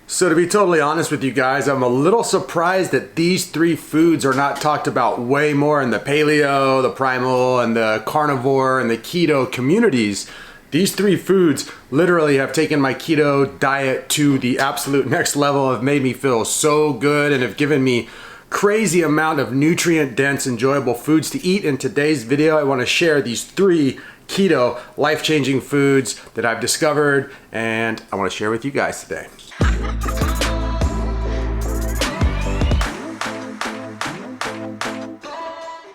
So to be totally honest with you guys, I'm a little surprised that these three foods are not talked about way more in the paleo, the primal, and the carnivore, and the keto communities. These three foods literally have taken my keto diet to the absolute next level, have made me feel so good, and have given me crazy amount of nutrient-dense, enjoyable foods to eat. In today's video, I want to share these three keto life-changing foods that I've discovered, and I want to share with you guys today.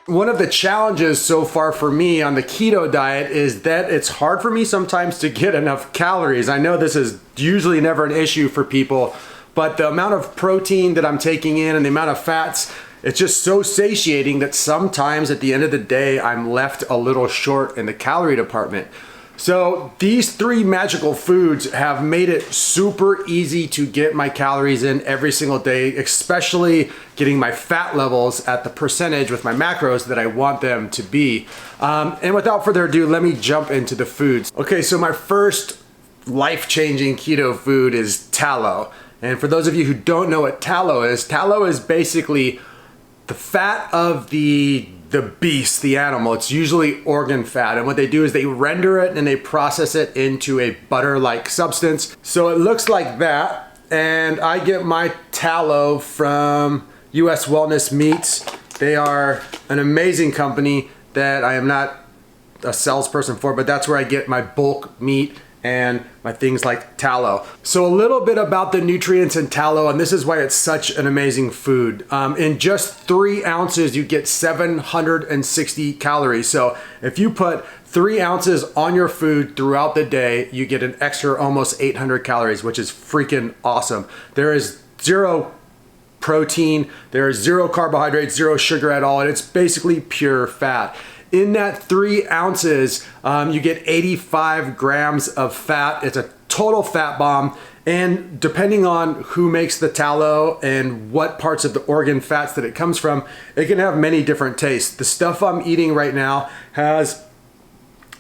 One of the challenges so far for me on the keto diet is that it's hard for me sometimes to get enough calories. I know this is usually never an issue for people, but the amount of protein that I'm taking in and the amount of fats, it's just so satiating that sometimes at the end of the day, I'm left a little short in the calorie department. So these three magical foods have made it super easy to get my calories in every single day, especially getting my fat levels at the percentage with my macros that I want them to be. And without further ado, let me jump into the foods. Okay, so my first life-changing keto food is tallow. And for those of you who don't know what tallow is basically the fat of the beast, the animal. It's usually organ fat, and what they do is they render it and they process it into a butter-like substance. So it looks like that, and I get my tallow from US Wellness Meats. They are an amazing company that I am not a salesperson for, but that's where I get my bulk meat and my things like tallow. So a little bit about the nutrients in tallow, and this is why it's such an amazing food. In just 3 ounces, you get 760 calories. So if you put 3 ounces on your food throughout the day, you get an extra almost 800 calories, which is freaking awesome. There is 0 protein, there is 0 carbohydrates, 0 sugar at all, and it's basically pure fat. In that 3 ounces, you get 85 grams of fat. It's a total fat bomb. And depending on who makes the tallow and what parts of the organ fats that it comes from, it can have many different tastes. The stuff I'm eating right now has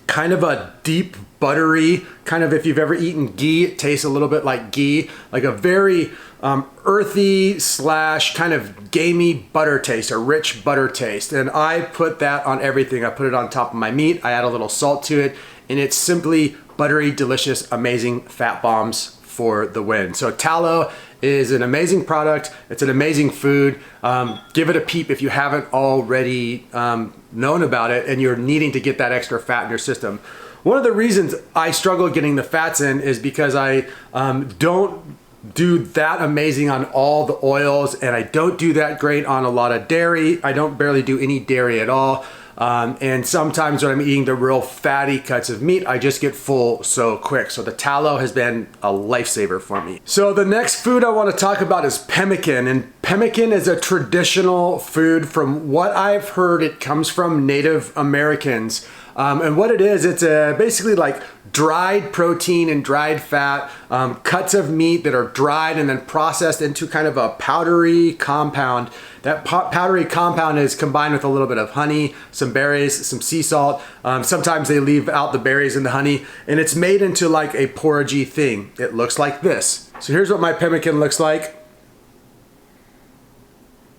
kind of a deep buttery, kind of, if you've ever eaten ghee, it tastes a little bit like ghee, like a very earthy slash kind of gamey butter taste, a rich butter taste. And I put that on everything. I put it on top of my meat. I add a little salt to it, and it's simply buttery, delicious, amazing fat bombs for the win. So tallow is an amazing product. It's an amazing food. Give it a peep if you haven't already known about it and you're needing to get that extra fat in your system. One of the reasons I struggle getting the fats in is because I don't do that amazing on all the oils, and I don't do that great on a lot of dairy. I don't barely do any dairy at all. And sometimes when I'm eating the real fatty cuts of meat, I just get full so quick. So the tallow has been a lifesaver for me. So the next food I want to talk about is pemmican. And pemmican is a traditional food. From what I've heard, it comes from Native Americans. And what it is, it's basically like dried protein and dried fat, cuts of meat that are dried and then processed into kind of a powdery compound. That powdery compound is combined with a little bit of honey, some berries, some sea salt. Sometimes they leave out the berries and the honey, and it's made into like a porridgey thing. It looks like this. So here's what my pemmican looks like.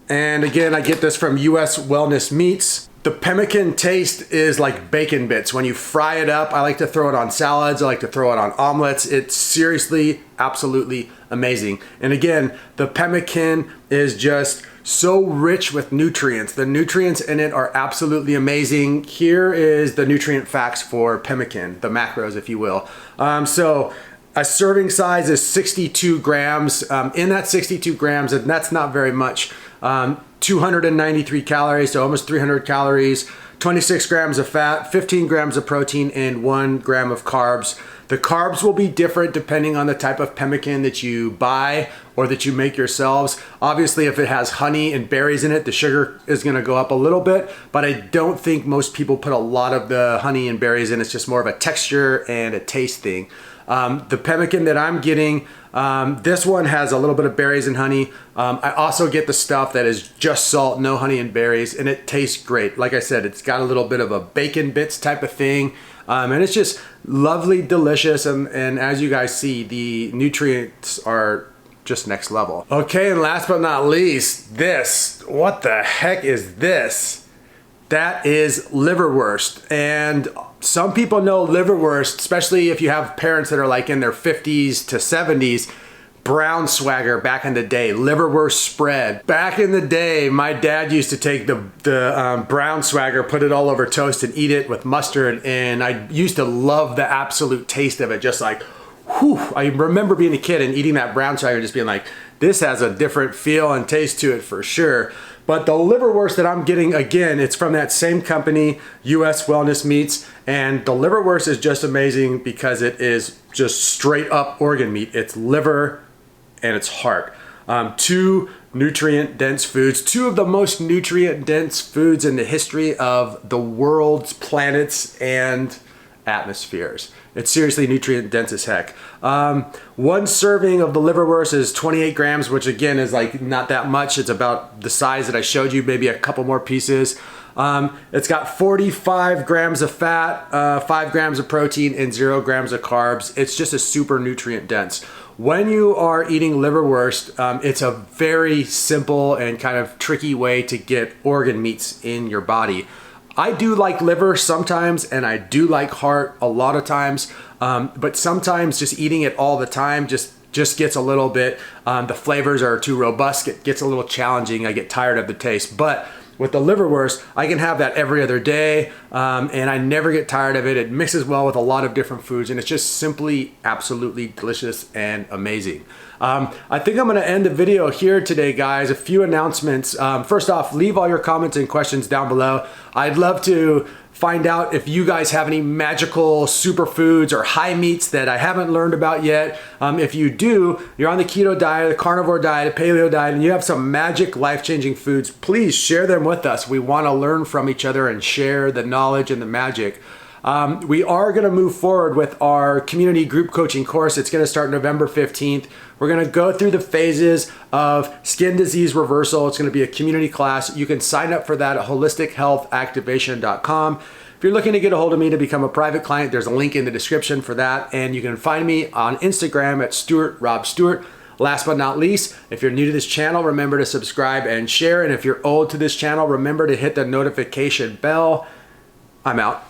And again, I get this from US Wellness Meats. The pemmican taste is like bacon bits. When you fry it up, I like to throw it on salads. I like to throw it on omelets. It's seriously, absolutely amazing. And again, the pemmican is just so rich with nutrients. The nutrients in it are absolutely amazing. Here is the nutrient facts for pemmican, the macros, if you will. So a serving size is 62 grams. In that 62 grams, and that's not very much, 293 calories, so almost 300 calories, 26 grams of fat, 15 grams of protein, and 1 gram of carbs. The carbs will be different depending on the type of pemmican that you buy or that you make yourselves. Obviously, if it has honey and berries in it, the sugar is gonna go up a little bit, but I don't think most people put a lot of the honey and berries in. It's just more of a texture and a taste thing. The pemmican that I'm getting, this one has a little bit of berries and honey. I also get the stuff that is just salt, no honey and berries, and it tastes great. Like I said, it's got a little bit of a bacon bits type of thing, and it's just lovely, delicious, and as you guys see, the nutrients are just next level. Okay, and last but not least, this. What the heck is this? That is Liverwurst. And some people know Liverwurst, especially if you have parents that are like in their 50s to 70s, brown swagger back in the day, liverwurst spread. Back in the day, my dad used to take the brown swagger, put it all over toast and eat it with mustard, and I used to love the absolute taste of it, just like, whew. I remember being a kid and eating that brown swagger, just being like, this has a different feel and taste to it for sure. But the liverwurst that I'm getting, again, it's from that same company, US Wellness Meats, and the liverwurst is just amazing because it is just straight up organ meat. It's liver and it's heart. Two nutrient dense foods, two of the most nutrient dense foods in the history of the world's planets and atmospheres. It's seriously nutrient dense as heck. One serving of the liverwurst is 28 grams, which again is like not that much. It's about the size that I showed you, maybe a couple more pieces. It's got 45 grams of fat, 5 grams of protein, and 0 grams of carbs. It's just a super nutrient dense. When you are eating liverwurst, it's a very simple and kind of tricky way to get organ meats in your body. I do like liver sometimes, and I do like heart a lot of times, but sometimes just eating it all the time just gets a little bit, the flavors are too robust, it gets a little challenging, I get tired of the taste. But with the liverwurst, I can have that every other day, and I never get tired of it. It mixes well with a lot of different foods, and it's just simply absolutely delicious and amazing. I think I'm going to end the video here today, guys. A few announcements. First off, leave all your comments and questions down below. I'd love to find out if you guys have any magical superfoods or high meats that I haven't learned about yet. If you do, you're on the keto diet, the carnivore diet, the paleo diet, and you have some magic life-changing foods, please share them with us. We want to learn from each other and share the knowledge and the magic. We are going to move forward with our community group coaching course. It's going to start November 15th. We're going to go through the phases of skin disease reversal. It's going to be a community class. You can sign up for that at holistichealthactivation.com. If you're looking to get a hold of me to become a private client, there's a link in the description for that. And you can find me on Instagram at Rob Stuart. Last but not least, if you're new to this channel, remember to subscribe and share. And if you're old to this channel, remember to hit the notification bell. I'm out.